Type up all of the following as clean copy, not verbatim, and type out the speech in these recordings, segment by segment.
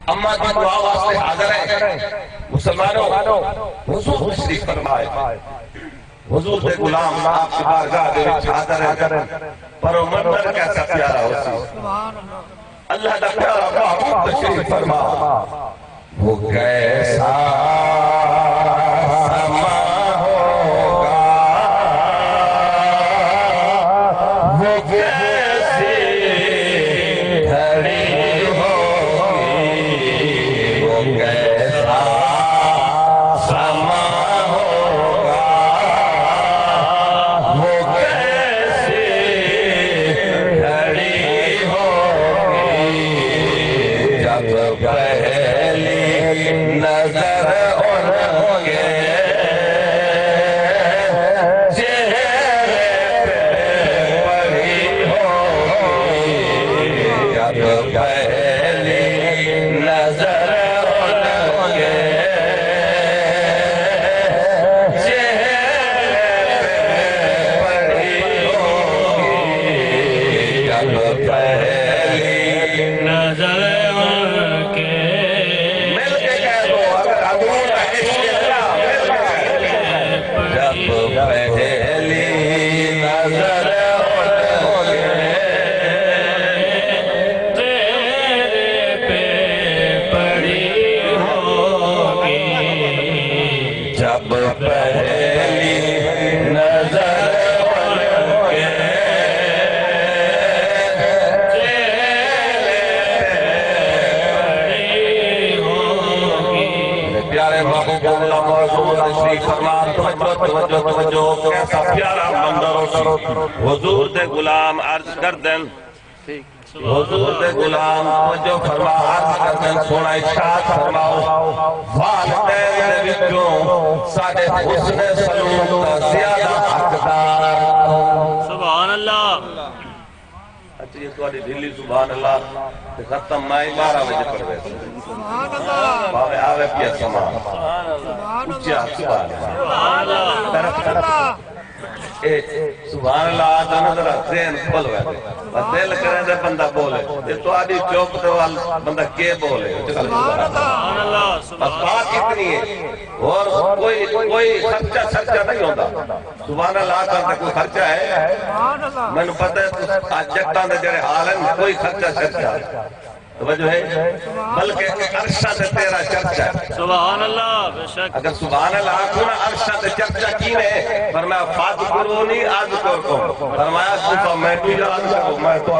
اماں کی دعا واسطے حاضر ہے مسلمانوں حضور تشریف فرمائے حضور دے غلام آپ کی بارگاہ دے وچ حاضر ہے پر وہ منظر کیسا پیارا ہو سی اللہ دا پیارا محبوب تشریف فرما وہ کیسا سما ہوگا وہ کیسی گھڑی ہوگی وہ کیسا سما ہوگا وہ کیسی گھڑی ہوگی جب پہلی نظر ان کے چہرے پہ پڑی ہوگی جب پہلی نظر ان کے چہرے پہ پڑی ہوگی جب پہلی نظر توجہ کیسا پیارا منظر حضور دے غلام عرض کر دیں حضور دے غلام توجہ فرما عرض کر دیں سونا ارشاد فرماؤ والدین دے وچوں ساڈے حسن سلوک دا زیادہ حقدار سبحان اللہ اچھا یہ تواڈی دلی سبحان اللہ ختم مائی 12 بجے پڑھ گئے سبحان اللہ باوے آوے پیا سما سبحان اللہ اچھا سبحان اللہ سبحان اللہ آدھا نظر ذہن کھل ہوئے دل کریں دے بندہ بولے یہ تو آدھی چوک دے وال بندہ کے بولے سبحان اللہ بس بات اتنی ہے اور کوئی خرچہ نہیں ہوتا سبحان اللہ کرتے کوئی خرچہ ہے میں نے پتہ ہے آج جگتاں دے جڑے حال ہیں کوئی خرچہ توجہ ہے بلکہ عرشہ سے تیرا چرچہ سبحان اللہ بے شک اگر سبحان اللہ آکھونا عرشہ سے چرچہ کی میں فرمایا فاذکرونی اذکرکم فرمایا صفا میں تو یاد کرو میں تو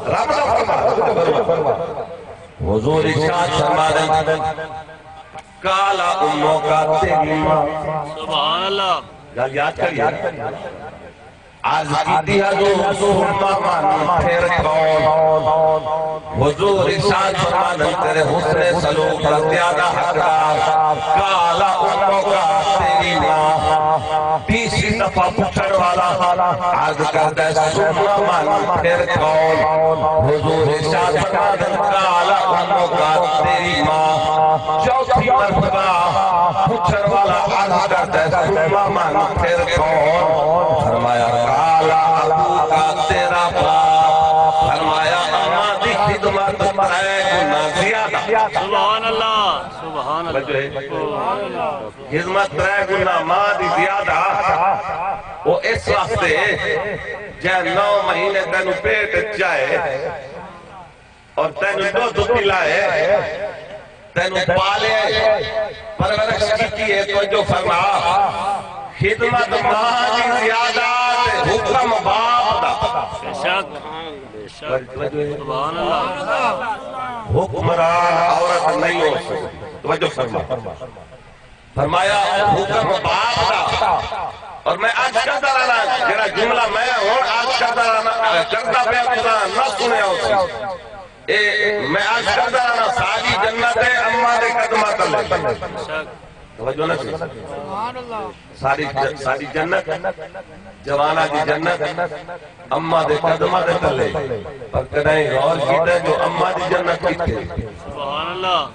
رب نہ فرما حضور ارشاد فرما دیں کالا اموں کا تیما سبحان اللہ یاد کریے آج کی دیا جو سلطان پھر کون حضور ارشاد فرمانے تیرے حسن سلوک کا زیادہ حقدار کالا اموں کا تیری ماں تیسری دفعہ پچھڑ والا آج کہتا ہے سلطان پھر کون حضور ارشاد فرمانے کالا اموں کا تیری ماں چوتھی مرتبہ پچھڑ والا آج کہتا ہے سلطان پھر کون فرمایا کالا ابو کا تیرا باپ فرمایا اماں دی خدمت پرائے گناہ زیادہ سبحان اللہ سبحان اللہ خدمت پرائے گناہ ماں دی زیادہ وہ اس واسطے جہاں 9 مہینے تینو پیٹ جائے اور تینو دودھ پلائے تینو پالے پرورش کی ہے تو جو فرما خدمت ماں دی زیادہ حکم باپ دا بے شک سبحان اللہ حکمران عورت نہیں ہو سکتی توجہ فرمایا حکم باپ دا اور میں آج کرتا رہنا جڑا جملہ میں ہوں آج کرتا رہنا کرتا پہ خدا نہ سنے ہو میں آج کرتا رہنا ساری جنت ہے اماں دے قدمات اللہ توجہ نہ ساری جنت جوانہ کی جنت اماں دے قدمہ دے تلے پر کدائیں غور کیتے جو اماں دی جنت کیتے سبحان اللہ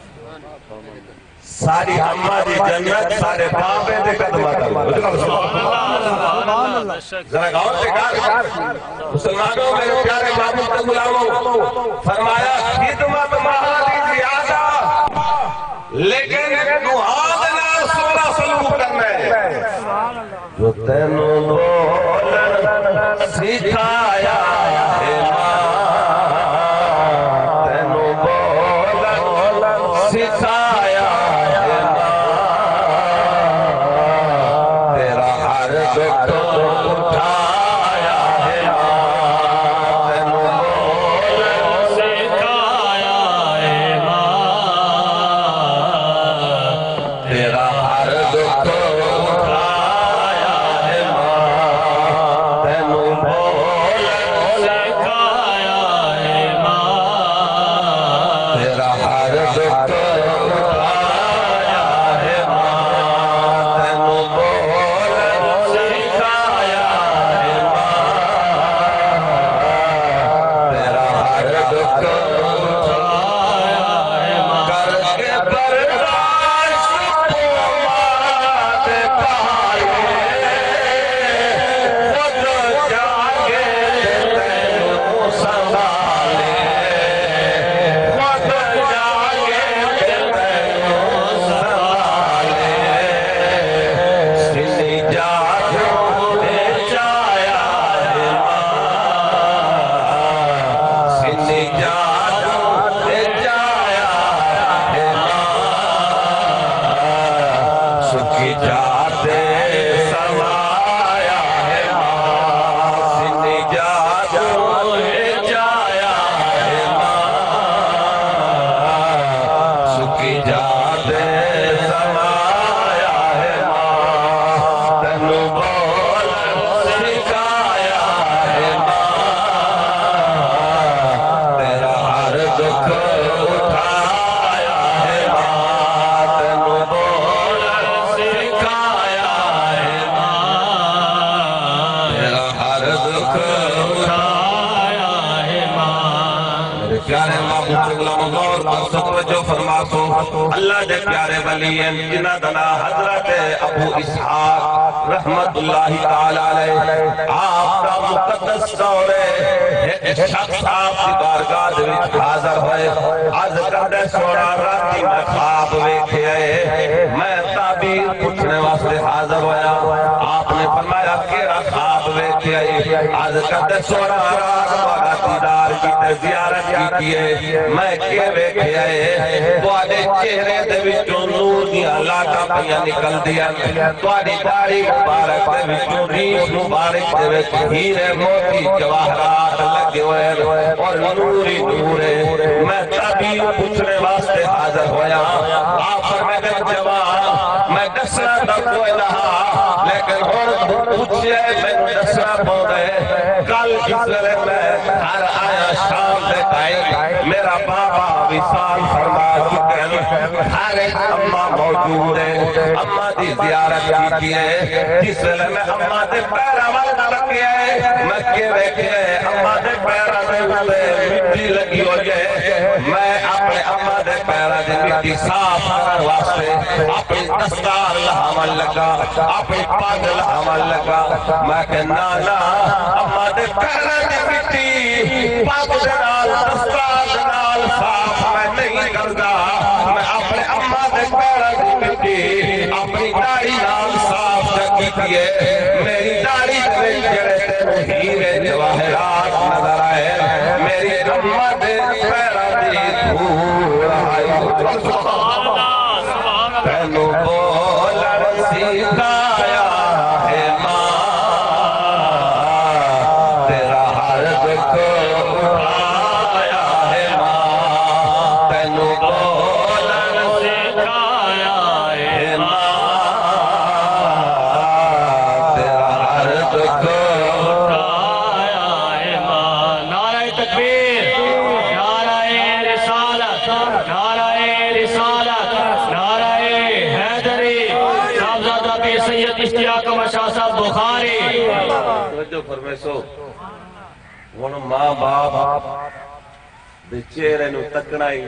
ساری اماں دی جنت سارے باپے دے قدمہ دے ذرا غور سے کار مسلمانوں میرے پیارے معبود کے غلاموں فرمایا خدمت تیرا ہر دکھ اٹھایا ہے ماں تینوں بول سکھایا ہے ماں تیرا ہر دکھ اٹھایا ہے ماں کر کے برداشت پواد پائے خود جاگے تینوں سنبھالے خود جاگے تینوں سنبھالے سنی جادو دے چایا ہے ماں سنی جادو دے چایا ہے ماں سکھی جاتے سوایا ہے ماں سنی جادو دے چایا ہے ماں سکھی جاتے سوایا ہے ماں تینوں بول سکھایا ہے ماں تیرا ہر دکھ اٹھایا ہے ماں تینوں بول سکھایا ہے ماں تیرا ہر دکھ اٹھایا ہے ماں میرے پیارے محبوب غلام غور پر توجہ فرما سو اللہ دے پیارے ولی ہیں جنہ دنا حضرت ابو اسحاق رحمت اللہ تعالی علیہ آپ کا مقدس دورے ایک شخص آپ کی بارگاہ دے وچ حاضر ہوئے عرض کردے سونا راتی میں خواب ویکھے میں تعبیر پوچھنے واسطے حاضر ہویا آپ نے فرمایا کیڑا خواب ویکھے عرض کردے سونا رات والا دیدار کی زیارت کی میں کے ویکھے تواڈے چہرے دے وچوں نور دیاں لاٹاں پیاں نکل دیاں تواڈی داڑھی مبارک دے وچوں ریش مبارک دے وچ ہیرے موتی جواہرات لگے ہوئے اور نور ہی نور ہے میں تعبیر پوچھنے واسطے حاضر ہویا آپ فرمائے جوان میں دسنا دا کوئی نہ لیکن ہن پوچھے میں دسنا پوندے کل جسلے میں ہر آیا شام دے ٹائم میرا بابا وصال فرما چکے ہیں ہر ایک اماں موجود ہے اماں دی زیارت کی ہے جسلے میں اماں دے پیرا والا لگے میں کے ویکھے اماں دے پیرا دے مٹی لگی ہوئی ہے میں اپنے اماں دے پیرا دے مٹی صاف کرنے واسطے اپنی دستار لہمن لگا اپنی پاگ لہمن لگا میں کہ نانا اماں دے پیرا دے مٹی پاگ دے نال دستار دے نال صاف میں نہیں کردا میں اپنے اماں دے پیرا دے مٹی اپنی داڑھی نال صاف کی ہے میری داڑھی دے جڑے ہیرے جواہرات نظر آئے میری اماں دے پیرا دی دھول آئی تینوں بولن سکھایا ہے ماں تیرا ہر دکھ اٹھایا ہے ماں تینوں بولن سکھایا ہے ماں تیرا ہر دکھ اٹھایا ہے ماں نعرہ تکبیر نعرہ رسالت نعرہ رسالت نعرہ حیدری صاحبزادہ پیر سید اشتیاق شاہ صاحب بخاری توجہ فرمائے سو ون ماں باپ دے چہرے نو تکنا ہی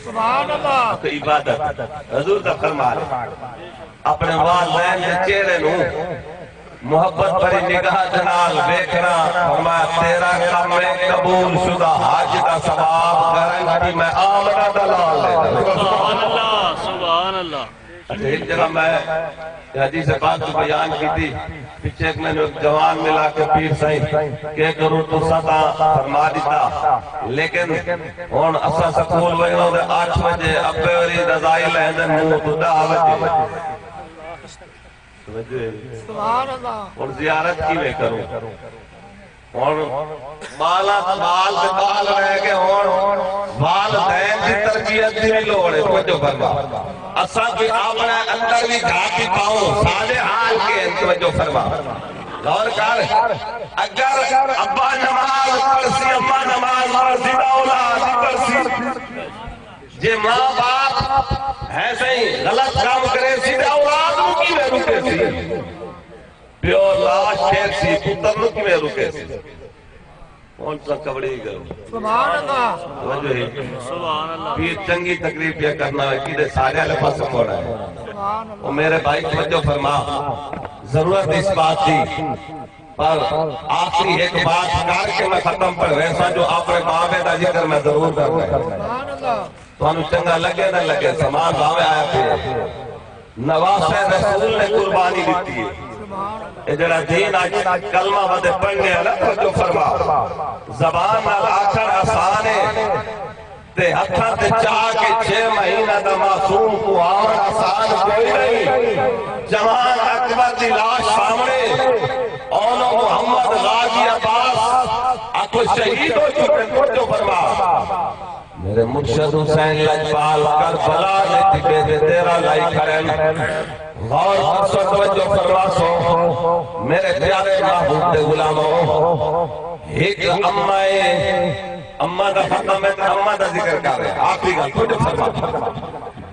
سبحان اللہ عبادت حضور دا فرمان اپنے والدین دے چہرے نو محبت بری نگاہ جنال دیکھنا فرمایا تیرا کام میں قبول شدہ حج دا ثواب گارنٹی میں آمدہ دلال لے سبحان اللہ سبحان اللہ ایک جگہ میں حدیث پاک کو بیان کی تھی پیچھے ایک میں نے ایک جوان ملا کے پیر سائیں کہ کروں تو ستا فرما دیتا لیکن ہون اسا سکول وینا دے 8 بجے ابے وری رضائی لہندن منہ تو 10 بجے سبحان اللہ اور زیارت کی میں کروں اور مالا مال دے بال رہ کے اور والدین کی تربیت دی لوڑے توجہ فرما اساں بھی اپنے اندر بھی جھانکی پاؤں صالح حال کے توجہ فرما غور کر اگر ابا نماز پڑھسی اما نماز پڑھسی دا اولاد نہیں پڑھسی جے ماں باپ ہے صحیح غلط کام کرے سی دا اولاد نو کی میں رکے سی پیو لاش پھیر سی پتر نو کی میں رکے سی کون سا کبڑی کرو سبحان اللہ توجہ ہے سبحان اللہ پیر چنگی تقریب یہ کرنا ہے کہ سارے علیہ پاس موڑا ہے سبحان اللہ وہ میرے بھائی توجہ فرما ضرورت اس بات تھی پر آخری ایک بات کر کے میں ختم پر ویسا جو آپ نے بابے دا ذکر میں ضرور کر رہا ہے سبحان اللہ تو انہوں چنگا لگے نہ لگے سامان بابے آیا پھر نواز رسول نے قربانی دیتی ہے یہ جڑا دین آج کلمہ بدے پڑھنے ہے نا توجہ فرما زبان نال آخر آسان ہے تے ہتھاں تے چاہ کے 6 مہینہ دا معصوم کو آمن آسان کوئی نہیں جوان اکبر دی لاش سامنے اونو محمد غازی عباس اکو شہید ہو چکے توجہ فرما میرے مرشد حسین لجپال کربلا نے تکے دے تیرا لائی کھڑے غور سو توجہ فرما سو میرے پیارے محبوب دے غلاموں ایک امہ دا ختم ہے امہ دا ذکر کر رہے ہیں آخری گل توجہ فرما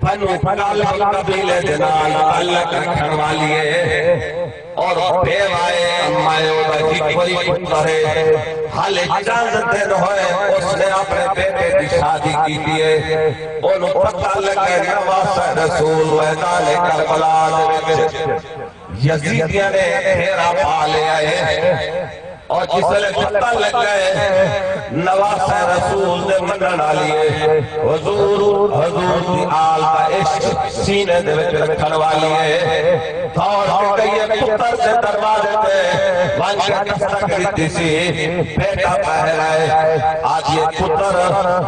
بنو کالب قبیلے دنال تعلق رکھن والی ہے اور بیو آئے امائے اوڈا جی کوئی پتر ہے حال چاند دن ہوئے اس نے اپنے بیٹے کی شادی کی دیئے انہوں پتہ لگے نواز رسول میدان کربلا دے یزیدیاں نے پھیرا پا لے آئے اور جس لئے پتہ لگ گئے نواز رسول دے منڈن آلیے حضور دی آل کا عشق سینے دے وچ رکھن والی ہے دور کے کئی پتر سے دروازے تے وان کے دستک دیتی سی بیٹا پہر آئے آج یہ پتر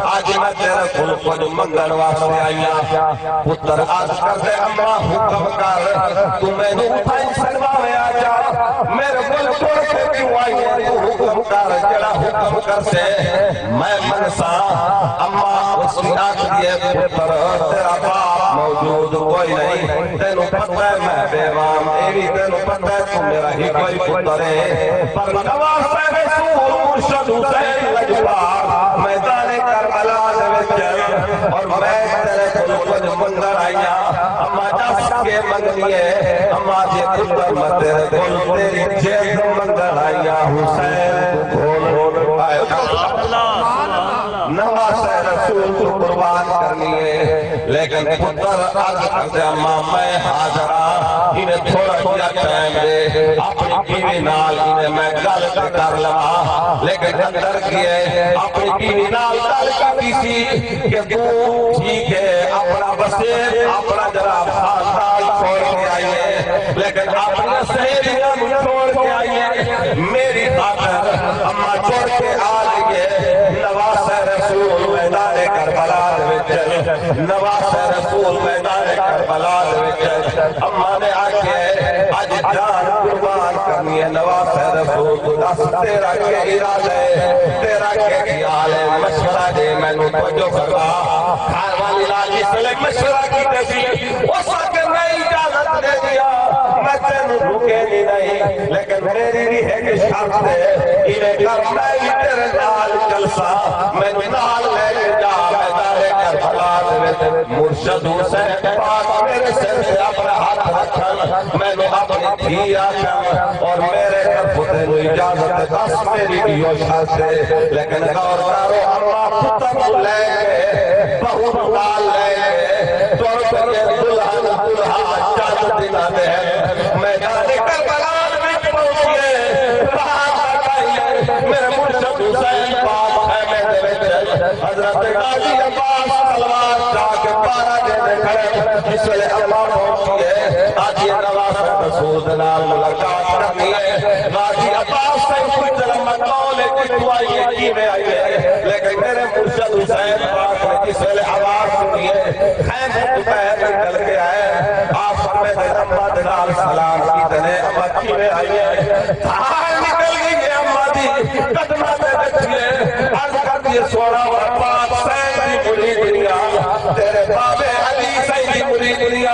آج میں تیرے کل کو جو منگن واسطے آئیا پتر آج کر دے اماں حکم کر تمہیں نو اٹھائی سکوا میں آ جا میرے کل چھوڑ کے کیوں آئی حکم کر جڑا حکم کر سے میں منسا اما اس کی آنکھ دیئے پتر تیرا باپ موجود کوئی نہیں تینو پتہ ہے میں بیوام ایوی تینو پتہ ہے تم میرا ہی کوئی پتر ہے پر نواز رسول مرشد حسین لجپال میدان کربلا دے وچ اور میں تیرے کل منگر آئیا اما جس کے منگلیے اما جے پتر میں تیرے کل تیری جیز منگر آئیا حسین کھول آئے نواز رسول کو قربان کرنی ہے لیکن پتر آج کرتے اما میں حاضرہ انہیں تھوڑا کیا ٹائم دے اپنی بیوی نال انہیں میں گل کر لوا لیکن اندر کیے اپنی بیوی نال گل کرتی سی کہ تو ٹھیک ہے اپنا بسیر اپنا جراب خاندان چھوڑ کے آئیے لیکن اپنا سہیلیاں چھوڑ کے آئیے میری خاطر اما چھوڑ کے آئیے نواز رسول میدان کربلا دے نواز رسول میدان کربلا دے اما نے آکے آج جان قربان کرنی ہے نواز رسول تو دس تیرا کے ارادے تیرا کے خیال ہے مشورہ دے میں نے توجہ کرا کھار والی لالی سے لے مشورہ کی دیسی اس وقت میں اجازت دے دیا میں تینو رکے نہیں لیکن میری بھی ہے کہ شرط دے انہیں کر میں بھی تیرے نال جلسہ میں نے نال لے جا میدان کربلا دے مرشد حسین پاک میرے سر سے اپنا ہاتھ رکھن میں نے اپنی دھی آکھن اور میرے طرف تینو اجازت دس میری دیو شرط دے لیکن غور کرو اللہ پتر لے گئے بہت ڈال لے گئے تو کے دلہن دلہا چاند دینا دے میدان کربلا میں پہنچیے باہر لگائیے میرے مرشد حسین پاک ہے میرے بچے حضرت غازی عباس تلوار جا کے پارا جیسے کھڑے اس لئے اللہ پہنچیے آج یہ نواز رسول دلال ملاقات کرنی ہے غازی عباس سے کچھ مطلولے کچھ دعائیے کی میں آئیے لیکن میرے مرشد حسین پاک نے کس لئے آواز سنیے خیم دوپہر نکل کے آئے آپ فرمے دے امہ دلال سلام کی دنے امہ کی میں آئیے دھار نکل گئی ہے امہ دی قدمہ دے بچیے عرض کر دیئے سوڑا و پاک سین دی بڑی دنیا تیرے بابے علی صحیح کی مرید دنیا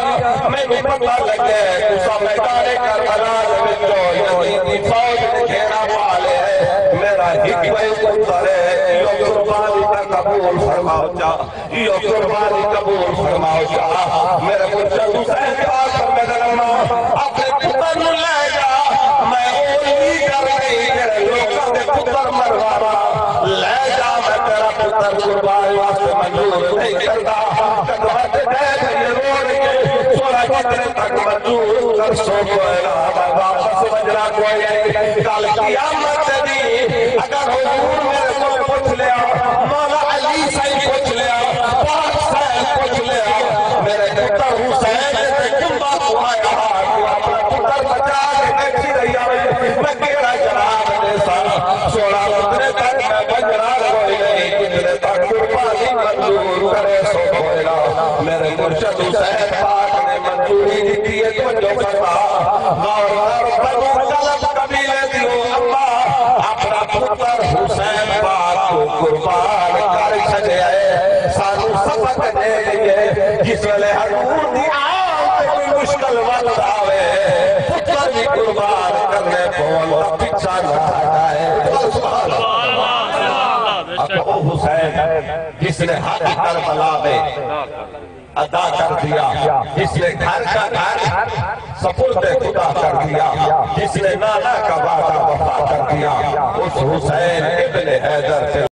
میں کو پتہ لگے تسا میدان کربلا وچوں یزید دی فوج نے گھیرا پا لے میرا حکمت پتر ہے یہ قربانی کا قبول فرماؤ جا یہ قربانی قبول فرماؤ جا میرے مرشد حسین پاک میں درما اپنے پتر نو لے جا میں اولی کر رہی تیرے لوگوں دے پتر مروانا لے جا میں تیرا پتر قربانی واسطے منظور نہیں کرتا قدمت دے یہ روڑ کے سوڑا جتنے تک منظور کر سو کوئی نہ میں واپس بجرا کوئی نہیں کل قیامت دی اگر حضور میرے کو پوچھ لیا مولا علی صحیح پوچھ لیا پاک صحیح پوچھ لیا میرے پتر حسین نے جنبا سوایا تو اپنا پتر بچا کے بیٹھی رہی میں کیڑا جناب دے سا سوڑا کتنے تک میں بجرا کوئی نہیں کتنے تک قربانی منظور کرے سو کوئی نہ میرے مرشد حسین پاک نے منظوری دی ہے تو جو فرما غور بنو طلب قبیلے دیو اما اپنا پتر حسین پاک کو قربان کر چھڑے سانو سبق دے لیے جس ویلے حضور دی آن کوئی مشکل وقت آوے پتر بھی قربان کرنے پول پیچھا نہ ہٹائے ابو حسین جس نے حق کربلا میں ادا کر دیا جس نے گھر کا گھر سپرد خدا کر دیا جس نے نانا کا وعدہ وفا کر دیا اس حسین ابن حیدر سے